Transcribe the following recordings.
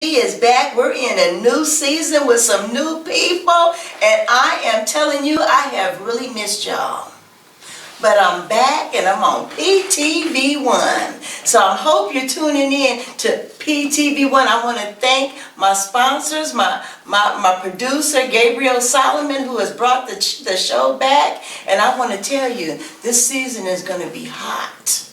He is back. We're in a new season with some new people, and I am telling you, I have really missed y'all. But I'm back and I'm on PTV1. So I hope you're tuning in to PTV1. I want to thank my sponsors, my producer, Gabriel Solomon, who has brought the show back. And I want to tell you, this season is going to be hot.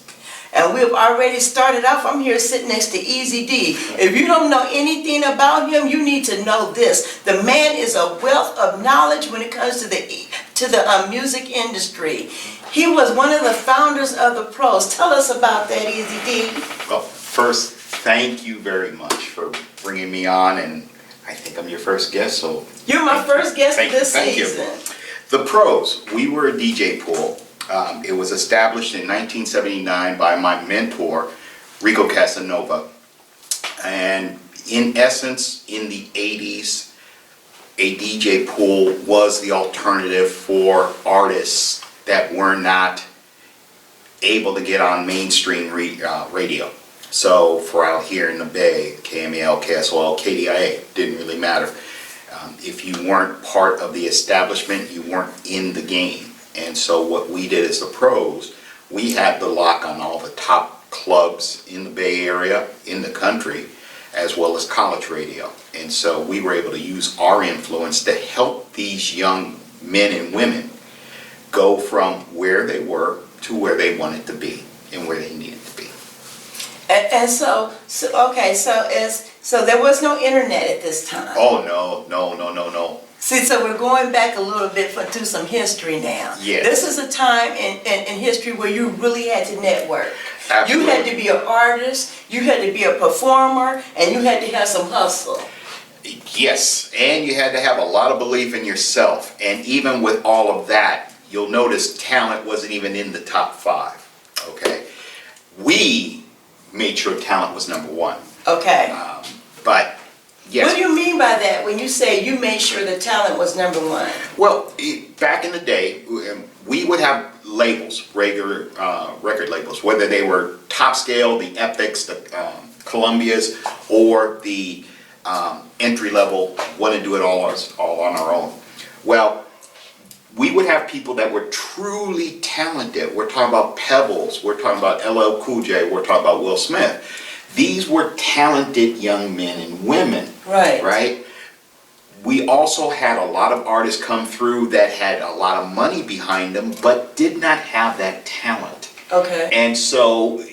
And we've already started off. I'm here sitting next to Easy D. If you don't know anything about him, you need to know this. The man is a wealth of knowledge when it comes to the music industry. He was one of the founders of the Pros. Tell us about that, Easy D. Well, first, thank you very much for bringing me on, and I think I'm your first guest, so... You're my first guest this season. The Pros, we were a DJ pool. It was established in 1979 by my mentor, Rico Casanova. And in essence, in the 80s, a DJ pool was the alternative for artists that were not able to get on mainstream radio. So for out here in the Bay, KMEL, KSOL, KDIA, didn't really matter. If you weren't part of the establishment, you weren't in the game. And so what we did as the Pros, we had the lock on all the top clubs in the Bay Area, in the country, as well as college radio. And so we were able to use our influence to help these young men and women go from where they were to where they wanted to be and where they needed to be. And so there was no internet at this time. Oh, no. See, so we're going back a little bit to some history now. Yes. This is a time in history where you really had to network. Absolutely. You had to be an artist, you had to be a performer, and you had to have some hustle. Yes, and you had to have a lot of belief in yourself. And even with all of that, you'll notice talent wasn't even in the top 5. Okay? We made sure talent was number 1. Okay. But yes. What do you mean by that when you say you made sure the talent was number 1? Well, back in the day, we would have labels, regular record labels, whether they were Top Scale, the Epics, the Columbias, or the entry level, want to do it all on our own. Well, we would have people that were truly talented. We're talking about Pebbles, we're talking about LL Cool J, we're talking about Will Smith. These were talented young men and women. Right? We also had a lot of artists come through that had a lot of money behind them, but did not have that talent. Okay. And so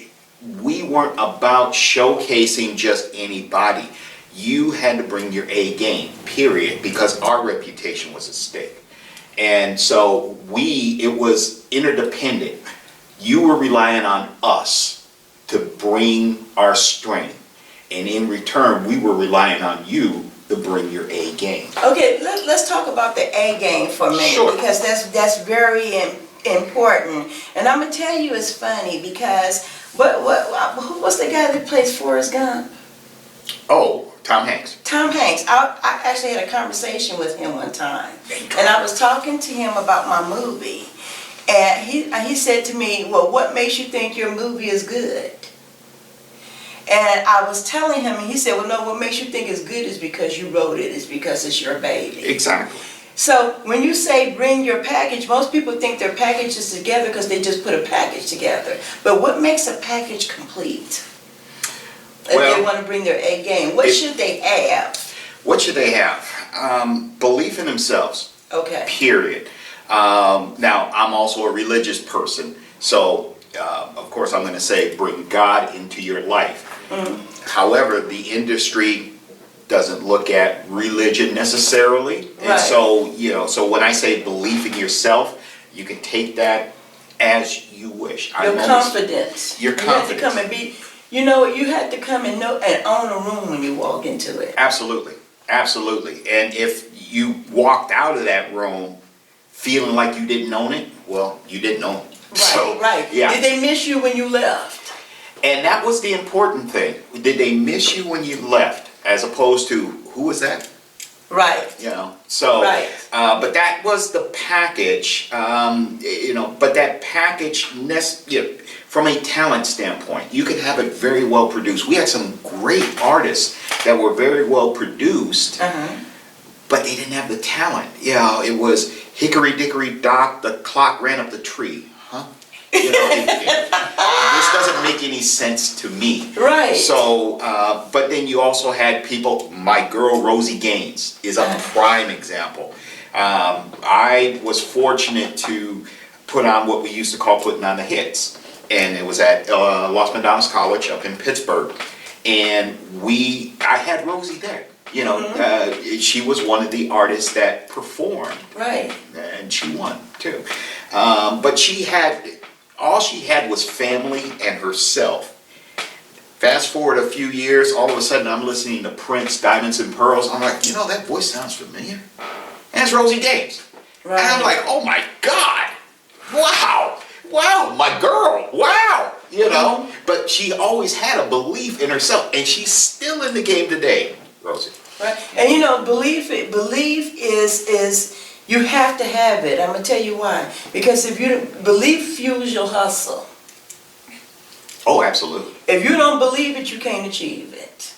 we weren't about showcasing just anybody. You had to bring your A game, period, because our reputation was at stake. And so it was interdependent. You were relying on us to bring our strength. And in return, we were relying on you to bring your A game. Okay, let's talk about the A game for a minute. Sure. Because that's very important. And I'm going to tell you it's funny because what's the guy that plays Forrest Gump? Oh, Tom Hanks. Tom Hanks. I actually had a conversation with him one time. And I was talking to him about my movie. And he said to me, well, what makes you think your movie is good? And I was telling him, and he said, well, no, what makes you think it's good is because you wrote it. It's because it's your baby. Exactly. So when you say bring your package, most people think their package is together because they just put a package together. But what makes a package complete? If they want to bring their A game, what should they have? What should they have? Belief in themselves. Okay. Period. Now, I'm also a religious person, so of course I'm going to say bring God into your life. Mm-hmm. However, the industry doesn't look at religion necessarily, and so so when I say belief in yourself, you can take that as you wish. Your confidence. Your confidence. You have to come and be. You know, you have to come and know and own a room when you walk into it. Absolutely. And if you walked out of that room feeling like you didn't own it, well, you didn't own it. Right. Yeah. Did they miss you when you left? And that was the important thing. Did they miss you when you left, as opposed to who was that? Right. Right. But that was the package. But that package, from a talent standpoint, you could have it very well produced. We had some great artists that were very well produced, but they didn't have the talent. You know, it was hickory dickory dock, the clock ran up the tree. Huh? You know, this doesn't make any sense to me. Right. So, but then you also had people, my girl Rosie Gaines is a prime example. I was fortunate to put on what we used to call putting on the hits. And it was at Los Medanos College up in Pittsburgh. And I had Rosie there. You know, she was one of the artists that performed. Right. And she won too. But all she had was family and herself. Fast forward a few years, all of a sudden I'm listening to Prince, Diamonds and Pearls. I'm like, you know, that voice sounds familiar. And it's Rosie Gaines. Right. And I'm like, oh my God, wow, my girl, wow, you know. But she always had a belief in herself, and she's still in the game today, Rosie. Right. And you know, belief is you have to have it. I'm gonna tell you why. Because if you belief fuels your hustle. Oh, absolutely. If you don't believe it, you can't achieve it.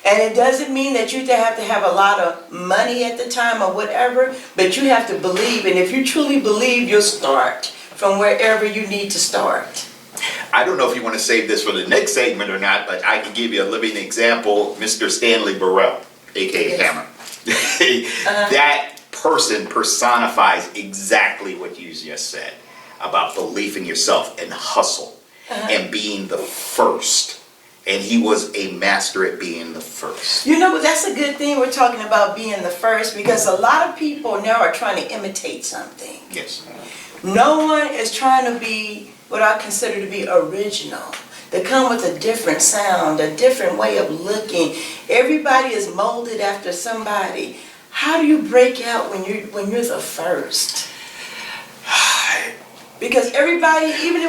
And it doesn't mean that you have to have a lot of money at the time or whatever, but you have to believe. And if you truly believe, you'll start from wherever you need to start. I don't know if you want to save this for the next segment or not, but I can give you a living example. Mr. Stanley Burrell, a.k.a. Hammer. That person personifies exactly what you just said about belief in yourself and hustle and being the first. And he was a master at being the first. You know, that's a good thing we're talking about being the first, because a lot of people now are trying to imitate something. Yes. No one is trying to be what I consider to be original. They come with a different sound, a different way of looking. Everybody is molded after somebody. How do you break out when you're the first? Because everybody, even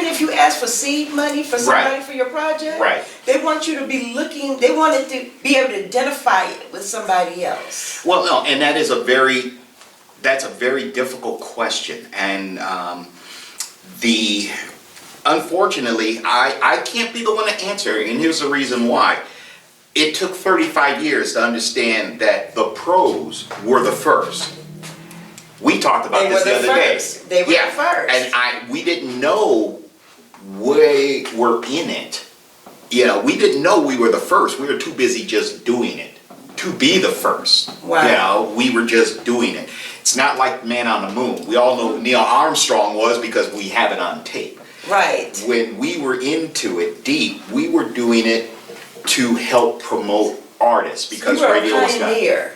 if you ask for seed money for somebody for your project, they want you to be looking. They want it to be able to identify it with somebody else. Well, no, and that's a very difficult question, and unfortunately, I can't be the one to answer, and here's the reason why. It took 35 years to understand that the pros were the first. We talked about this the other day. They were the first. And we didn't know we were in it. You know, we didn't know we were the first. We were too busy just doing it to be the first. Wow. You know, we were just doing it. It's not like Man on the Moon. We all know who Neil Armstrong was because we have it on tape. Right. When we were into it deep, we were doing it to help promote artists because radio was not. You were a pioneer.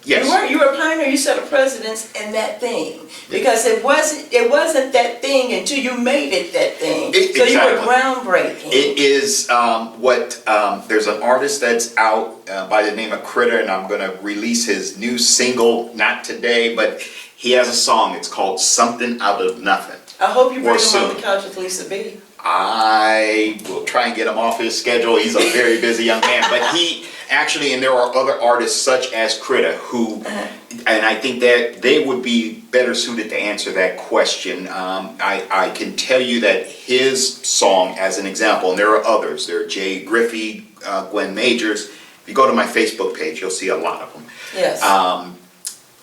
Yes. You were a pioneer. You set a precedence in that thing, because it wasn't that thing until you made it that thing. So you were groundbreaking. It is there's an artist that's out by the name of Critter, and I'm going to release his new single, not today, but he has a song. It's called Something Out of Nothing. I hope you bring him on the couch with Lisa B. I will try and get him off his schedule. He's a very busy young man, but he actually, and there are other artists such as Critter who, and I think that they would be better suited to answer that question. I can tell you that his song, as an example, and there are others. There are Jay Griffey, Gwen Majors. If you go to my Facebook page, you'll see a lot of them. Yes.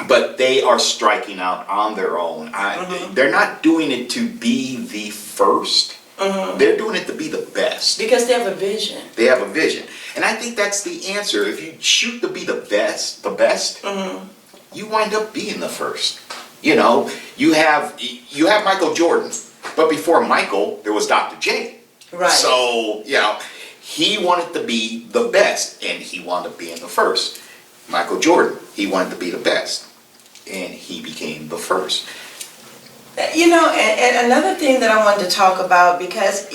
But they are striking out on their own. They're not doing it to be the first. They're doing it to be the best. Because they have a vision. They have a vision. And I think that's the answer. If you shoot to be the best, you wind up being the first. You know, you have Michael Jordan, but before Michael, there was Dr. J. Right. So, you know, he wanted to be the best, and he wound up being the first. Michael Jordan, he wanted to be the best, and he became the first. You know, and another thing that I wanted to talk about, because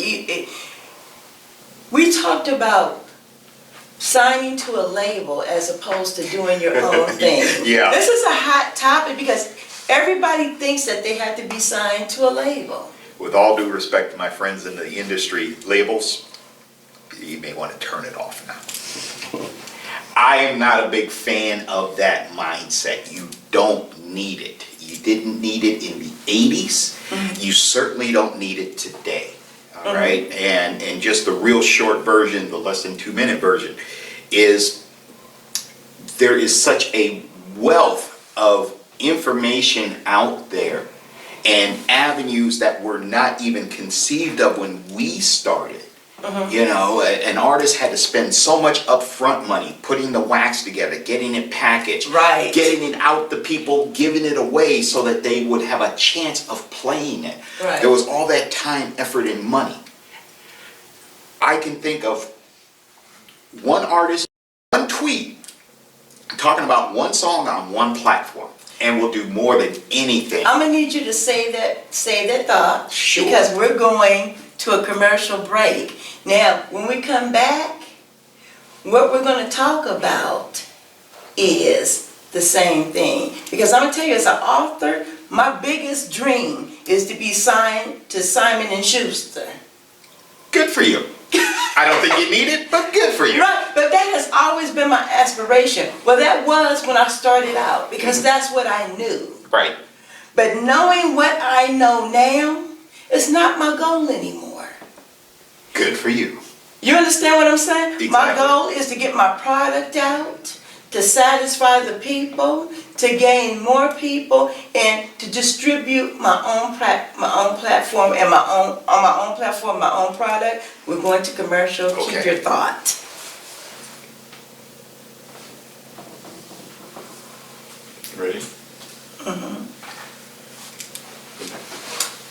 we talked about signing to a label as opposed to doing your own thing. Yeah. This is a hot topic because everybody thinks that they have to be signed to a label. With all due respect to my friends in the industry, labels, you may want to turn it off now. I am not a big fan of that mindset. You don't need it. You didn't need it in the 80s, you certainly don't need it today. All right? And just the real short version, the less than 2-minute version, is there is such a wealth of information out there and avenues that were not even conceived of when we started. You know, an artist had to spend so much upfront money putting the wax together, getting it packaged, Right. getting it out to people, giving it away so that they would have a chance of playing it. Right. There was all that time, effort, and money. I can think of one artist, one tweet, talking about one song on one platform, and will do more than anything. I'm gonna need you to save that thought. Sure. Because we're going to a commercial break. Now, when we come back, what we're gonna talk about is the same thing. Because I'm gonna tell you, as an author, my biggest dream is to be signed to Simon and Schuster. Good for you. I don't think you need it, but good for you. Right, but that has always been my aspiration. Well, that was when I started out, because that's what I knew. Right. But knowing what I know now, it's not my goal anymore. Good for you. You understand what I'm saying? My Exactly. goal is to get my product out, to satisfy the people, to gain more people, and to distribute my own platform and on my own platform, my own product. We're going to commercial. Okay. Keep your thought. Ready?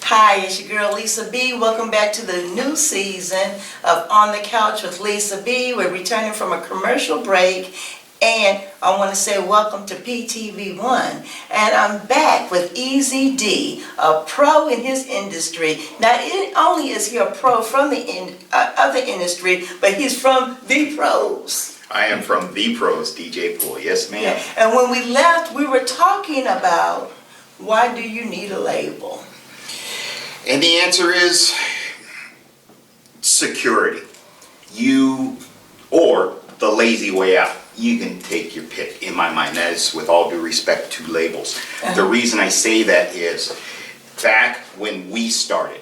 Hi, it's your girl Lisa B. Welcome back to the new season of On the Couch with Lisa B. We're returning from a commercial break, and I want to say welcome to PTV1. And I'm back with Easy D, a pro in his industry. Not only is he a pro from the industry, but he's from the pros. I am from The Pros, DJ Pool. Yes, ma'am. Yeah. And when we left, we were talking about, why do you need a label? And the answer is security. You, or the lazy way out. You can take your pick, in my mind. That is with all due respect to labels. The reason I say that is, back when we started,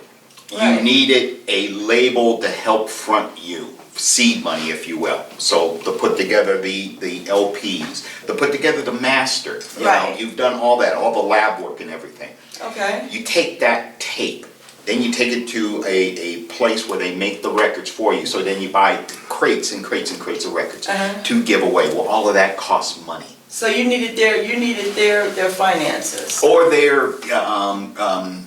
Right. you needed a label to help front you. Seed money, if you will. So to put together the LPs, to put together the master. You Right. know, you've done all that, all the lab work and everything. Okay. You take that tape, then you take it to a place where they make the records for you. So then you buy crates and crates and crates of records to give away. Well, all of that costs money. So you needed their finances. Or their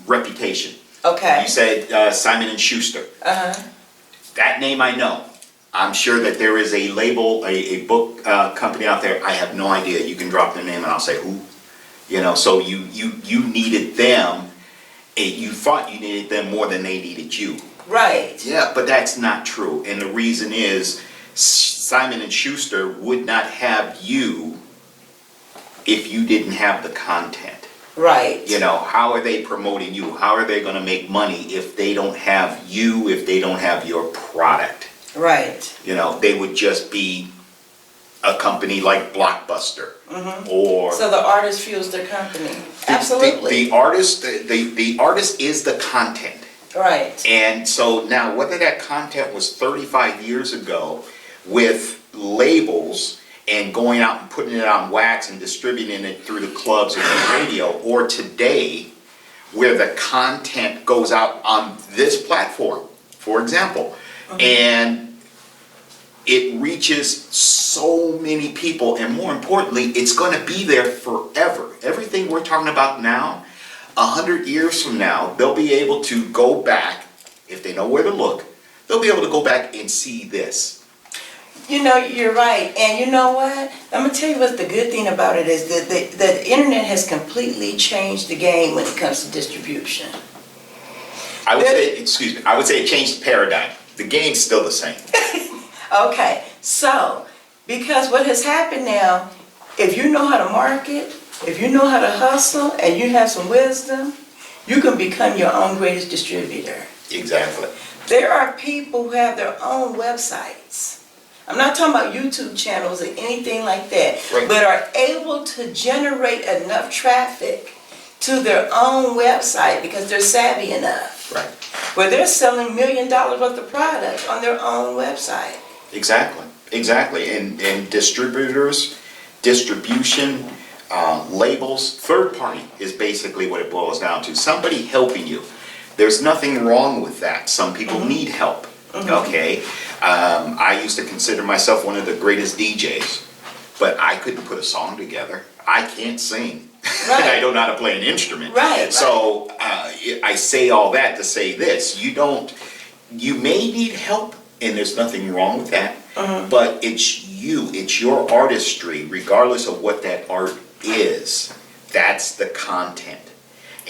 reputation. Okay. You said Simon and Schuster. That name I know. I'm sure that there is a label, a book company out there. I have no idea. You can drop their name and I'll say who. You know, so you needed them. You thought you needed them more than they needed you. Right. Yeah, but that's not true. And the reason is Simon and Schuster would not have you if you didn't have the content. Right. You know, how are they promoting you? How are they going to make money if they don't have you, if they don't have your product? Right. You know, they would just be a company like Blockbuster. Or So the artist fuels their company. Absolutely. the artist is the content. Right. And so now, whether that content was 35 years ago with labels and going out and putting it on wax and distributing it through the clubs or the radio, or today, where the content goes out on this platform, for example, and it reaches so many people, and more importantly, it's going to be there forever. Everything we're talking about now, 100 years from now, they'll be able to go back, if they know where to look, they'll be able to go back and see this. You know, you're right. And you know what? I'm going to tell you what the good thing about it is that the internet has completely changed the game when it comes to distribution. I would say it changed the paradigm. The game's still the same. Okay, so, because what has happened now, if you know how to market, if you know how to hustle, and you have some wisdom, you can become your own greatest distributor. Exactly. There are people who have their own websites. I'm not talking about YouTube channels or anything like that, Right. but are able to generate enough traffic to their own website because they're savvy enough. Right. Where they're selling $1 million worth of product on their own website. Exactly. And distributors, distribution, labels, third party is basically what it boils down to. Somebody helping you. There's nothing wrong with that. Some people need help. Okay. I used to consider myself one of the greatest DJs, but I couldn't put a song together. I can't sing. Right. And I don't know how to play an instrument. Right. So I say all that to say this: you may need help, and there's nothing wrong with that. But it's your artistry, regardless of what that art is. That's the content.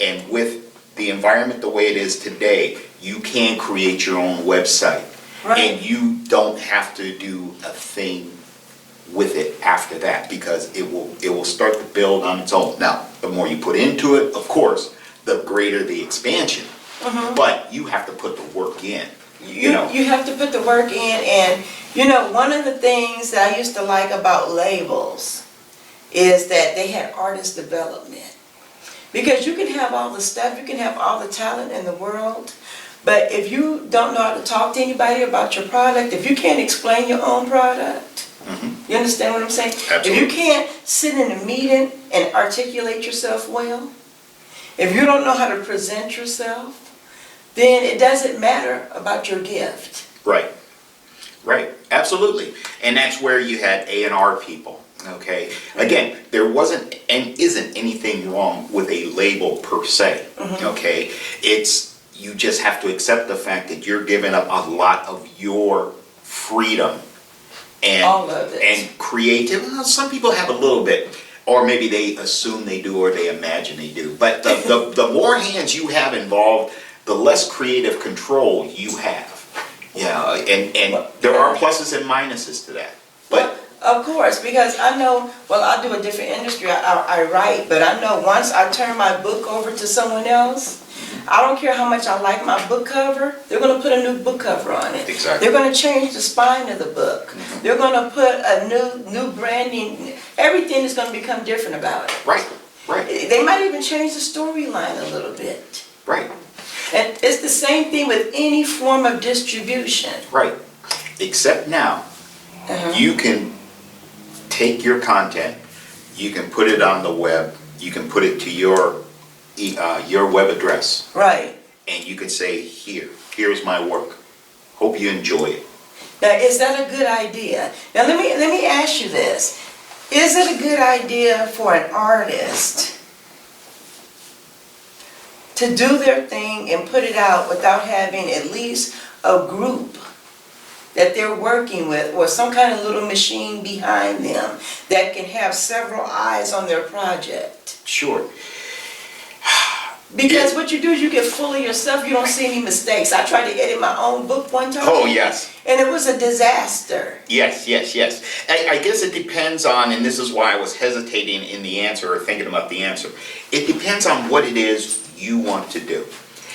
And with the environment the way it is today, you can create your own website. Right. And you don't have to do a thing with it after that, because it will start to build on its own. Now, the more you put into it, of course, the greater the expansion. But you have to put the work in. You know. You have to put the work in, and one of the things that I used to like about labels is that they had artist development. Because you can have all the stuff, you can have all the talent in the world, but if you don't know how to talk to anybody about your product, if you can't explain your own product, you understand what I'm saying? Absolutely. If you can't sit in a meeting and articulate yourself well, if you don't know how to present yourself, then it doesn't matter about your gift. Right, absolutely. And that's where you had A&R people, okay? Again, there wasn't and isn't anything wrong with a label per se, okay? You just have to accept the fact that you're giving up a lot of your freedom and, All of it. and creative. Well, some people have a little bit, or maybe they assume they do, or they imagine they do. But the more hands you have involved, the less creative control you have. Yeah, and there are pluses and minuses to that. But of course, because I know, well, I do a different industry, I write, but I know once I turn my book over to someone else, I don't care how much I like my book cover, they're going to put a new book cover on it. Exactly. They're going to change the spine of the book. They're going to put a new branding. Everything is going to become different about it. right. They might even change the storyline a little bit. Right. And it's the same thing with any form of distribution. Right. Except now, you can take your content, you can put it on the web, you can put it to your web address, Right. and you can say, here's my work. Hope you enjoy it. Now, is that a good idea? Now, let me ask you this. Is it a good idea for an artist to do their thing and put it out without having at least a group that they're working with, or some kind of little machine behind them that can have several eyes on their project? Sure. Because what you do is you get full of yourself, you don't see any mistakes. I tried to edit my own book one time. Oh, yes. And it was a disaster. Yes. I guess it depends on, and this is why I was hesitating in the answer or thinking about the answer. It depends on what it is you want to do.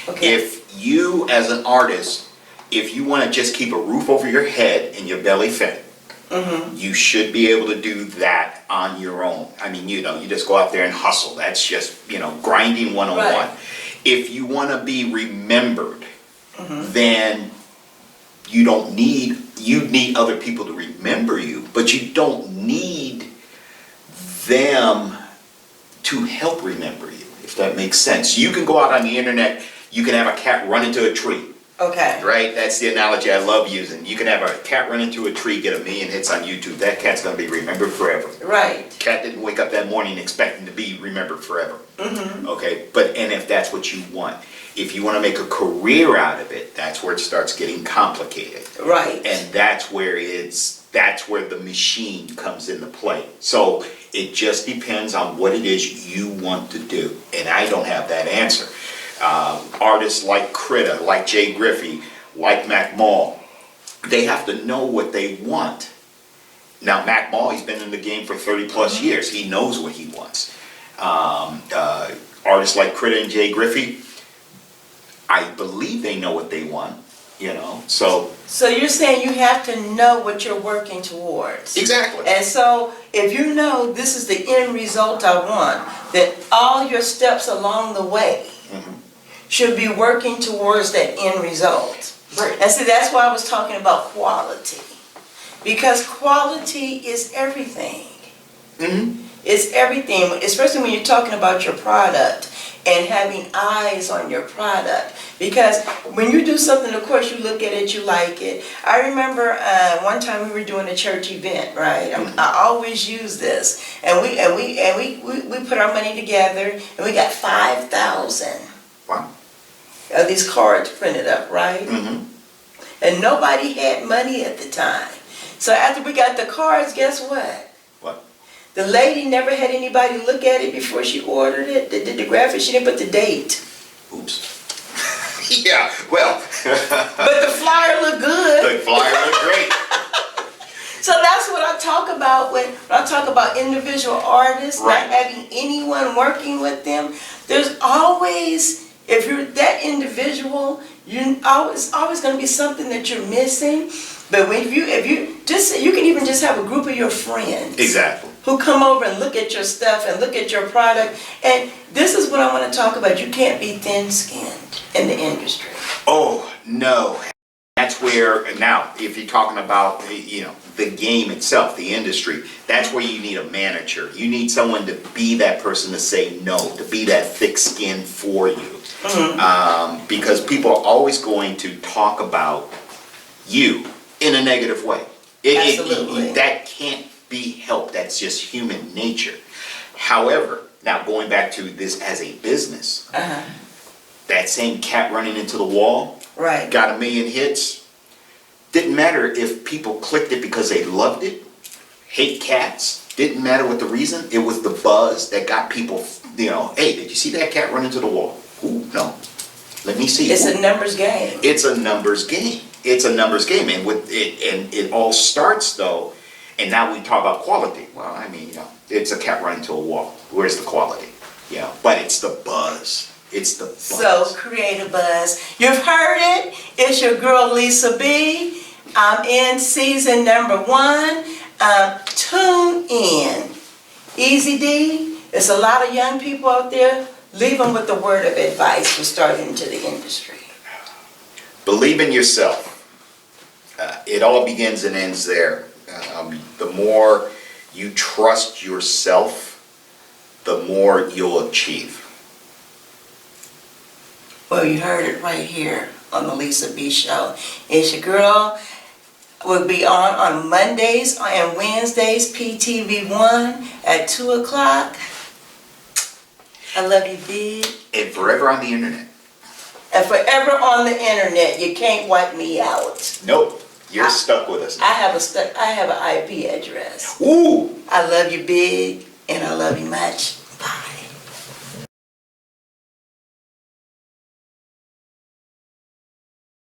Okay. If you, as an artist, if you want to just keep a roof over your head and your belly fed, you should be able to do that on your own. I mean, you just go out there and hustle. That's just, grinding 101. Right. If you want to be remembered, then you need other people to remember you, but you don't need them to help remember you, if that makes sense. You can go out on the internet, you can have a cat run into a tree. Okay. Right? That's the analogy I love using. You can have a cat run into a tree, get 1 million hits on YouTube. That cat's going to be remembered forever. Right. Cat didn't wake up that morning expecting to be remembered forever. Okay? And if that's what you want. If you want to make a career out of it, that's where it starts getting complicated. Right. And that's where the machine comes into play. So it just depends on what it is you want to do. And I don't have that answer. Artists like Critta, like Jay Griffey, like Mac Mall, they have to know what they want. Now, Mac Mall, he's been in the game for 30 plus years. He knows what he wants. Artists like Critta and Jay Griffey, I believe they know what they want. you know, so. So you're saying you have to know what you're working towards. Exactly. And so if you know this is the end result I want, that all your steps along the way should be working towards that end result. Right. And see, that's why I was talking about quality. Because quality is everything. It's everything, especially when you're talking about your product and having eyes on your product. Because when you do something, of course, you look at it, you like it. I remember one time we were doing a church event, right? I always use this, and we put our money together, and we got 5,000 Wow. of these cards printed up, right? And nobody had money at the time. So after we got the cards, guess what? What? The lady never had anybody look at it before she ordered it. They did the graphic, she didn't put the date. Oops. Yeah, well. But the flyer looked good. The flyer looked great. So that's what I talk about when I talk about individual artists, Right. not having anyone working with them. There's always, if you're that individual, always going to be something that you're missing. But if you can even just have a group of your friends. Exactly. Who come over and look at your stuff and look at your product. And this is what I want to talk about. You can't be thin-skinned in the industry. Oh, no. That's where, now, if you're talking about, you know, the game itself, the industry, that's where you need a manager. You need someone to be that person to say no, to be that thick skin for you. Because people are always going to talk about you in a negative way. Absolutely. That can't be helped. That's just human nature. However, now going back to this as a business, that same cat running into the wall, Right. got 1 million hits. Didn't matter if people clicked it because they loved it. Hate cats. Didn't matter what the reason. It was the buzz that got people, you know, hey, did you see that cat run into the wall? Ooh, no. Let me see. It's a numbers game. It's a numbers game. It's a numbers game. And with it, and it all starts though, and now we talk about quality. Well, I mean, you know, it's a cat running into a wall. Where's the quality? You know, but it's the buzz. It's the buzz. So create a buzz. You've heard it. It's your girl Lisa B. I'm in season number 1. Tune in. Easy D. There's a lot of young people out there. Leave them with a word of advice for starting into the industry. Believe in yourself. It all begins and ends there. The more you trust yourself, the more you'll achieve. Well, you heard it right here on the Lisa B Show. It's your girl. We'll be on Mondays and Wednesdays, PTV1 at 2 o'clock. I love you, big. And forever on the internet. And forever on the internet. You can't wipe me out. Nope. You're stuck with us. I have an IP address. Ooh. I love you, big, and I love you much.